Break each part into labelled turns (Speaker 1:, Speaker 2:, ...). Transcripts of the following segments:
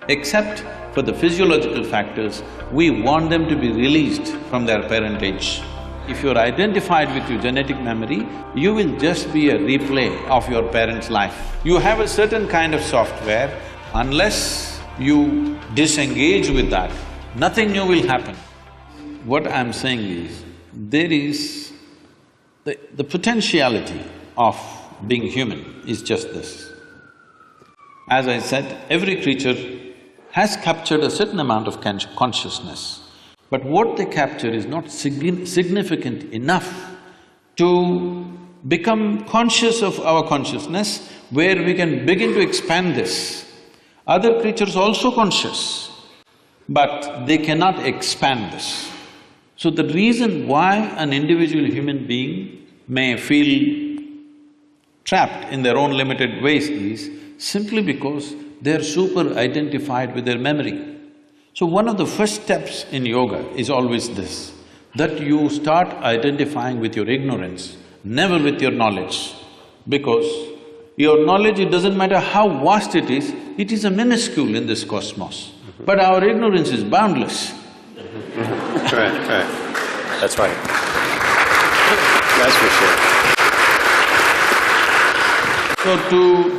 Speaker 1: Except for the physiological factors, we want them to be released from their parentage. If you're identified with your genetic memory, you will just be a replay of your parents' life. You have a certain kind of software, unless you disengage with that, nothing new will happen. What I'm saying is, there is… the potentiality of being human is just this. As I said, every creature has captured a certain amount of consciousness, but what they capture is not significant enough to become conscious of our consciousness, where we can begin to expand this. Other creatures also conscious, but they cannot expand this. So the reason why an individual human being may feel trapped in their own limited ways is simply because they're super identified with their memory. So one of the first steps in yoga is always this, that you start identifying with your ignorance, never with your knowledge. Because your knowledge, it doesn't matter how vast it is a minuscule in this cosmos. But our ignorance is boundless.
Speaker 2: Correct. That's right. That's for sure.
Speaker 1: So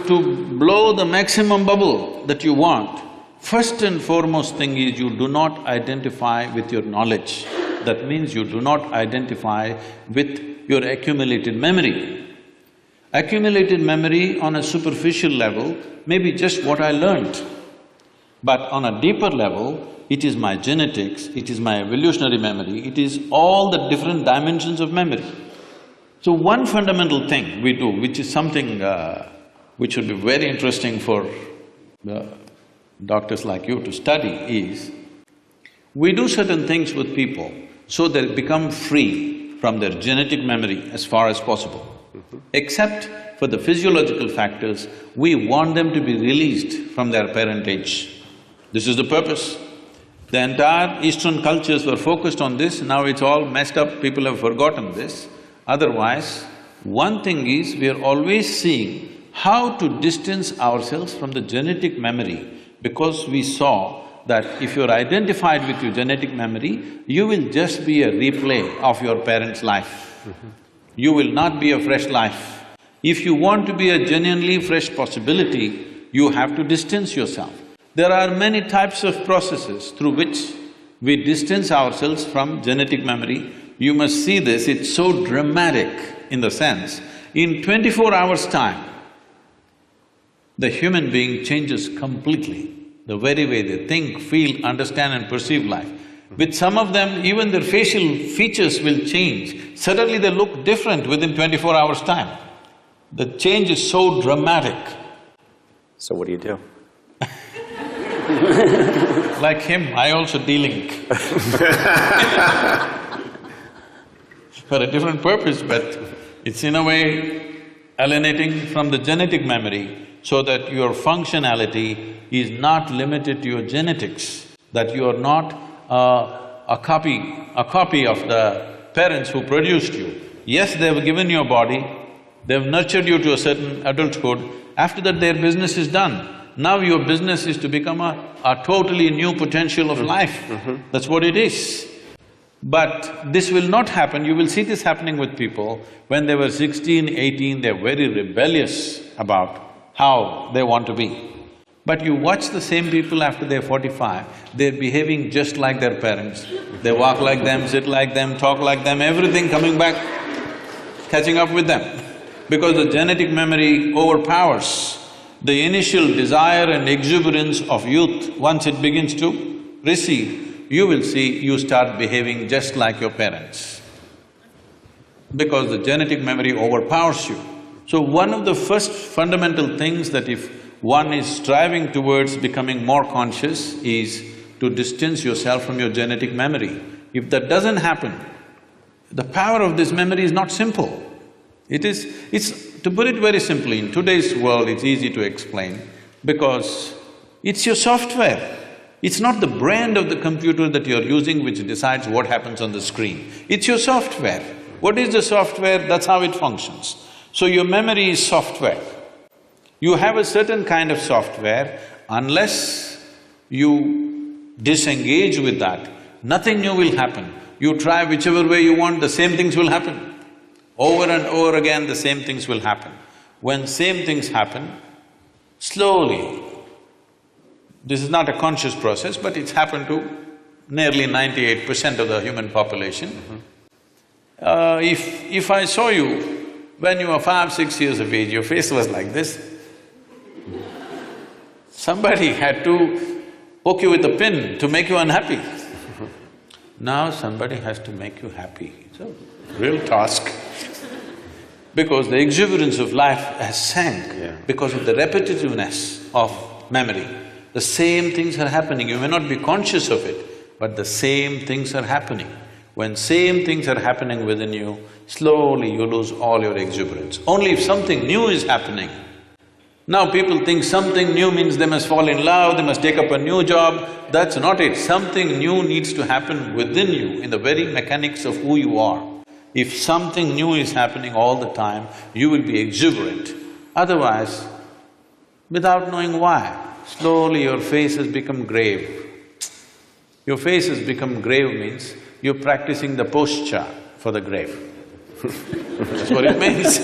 Speaker 1: to blow the maximum bubble that you want, first and foremost thing is you do not identify with your knowledge. That means you do not identify with your accumulated memory. Accumulated memory on a superficial level may be just what I learned. But on a deeper level, it is my genetics, it is my evolutionary memory, it is all the different dimensions of memory. So one fundamental thing we do, which is something which would be very interesting for doctors like you to study, is we do certain things with people so they become free from their genetic memory as far as possible. Except for the physiological factors, we want them to be released from their parentage. This is the purpose. The entire Eastern cultures were focused on this, now it's all messed up, people have forgotten this. Otherwise, one thing is, we are always seeing how to distance ourselves from the genetic memory, because we saw that if you're identified with your genetic memory, you will just be a replay of your parents' life. You will not be a fresh life. If you want to be a genuinely fresh possibility, you have to distance yourself. There are many types of processes through which we distance ourselves from genetic memory. You must see this, it's so dramatic in the sense, in 24 hours' time, the human being changes completely, the very way they think, feel, understand and perceive life. With some of them, even their facial features will change. Suddenly they look different within 24 hours' time. The change is so dramatic.
Speaker 2: So what do you do?
Speaker 1: Like him, I also de-link. For a different purpose, but it's in a way alienating from the genetic memory so that your functionality is not limited to your genetics, that you are not a copy of the parents who produced you. Yes, they've given you a body, they've nurtured you to a certain adulthood, after that their business is done. Now your business is to become a totally new potential of life. That's what it is. But this will not happen, you will see this happening with people. When they were 16, 18, they're very rebellious about how they want to be. But you watch the same people after they're 45, they're behaving just like their parents. They walk like them, sit like them, talk like them, everything coming back, catching up with them. Because the genetic memory overpowers the initial desire and exuberance of youth. Once it begins to recede, you will see you start behaving just like your parents, because the genetic memory overpowers you. So one of the first fundamental things that if one is striving towards becoming more conscious is to distance yourself from your genetic memory. If that doesn't happen, the power of this memory is not simple. To put it very simply, in today's world it's easy to explain because it's your software. It's not the brand of the computer that you're using which decides what happens on the screen. It's your software. What is the software? That's how it functions. So your memory is software. You have a certain kind of software, unless you disengage with that, nothing new will happen. You try whichever way you want, the same things will happen. Over and over again, the same things will happen. When same things happen, slowly, this is not a conscious process, but it's happened to nearly 98% of the human population. If I saw you when you were 5, 6 years of age, your face was like this, somebody had to poke you with a pin to make you unhappy. Now somebody has to make you happy. It's a real task. Because the exuberance of life has sank because of the repetitiveness of memory. The same things are happening, you may not be conscious of it, but the same things are happening. When same things are happening within you, slowly you lose all your exuberance. Only if something new is happening. Now people think something new means they must fall in love, they must take up a new job. That's not it. Something new needs to happen within you, in the very mechanics of who you are. If something new is happening all the time, you will be exuberant. Otherwise, without knowing why, slowly your face has become grave. Your face has become grave means you're practicing the posture for the grave. That's what it means.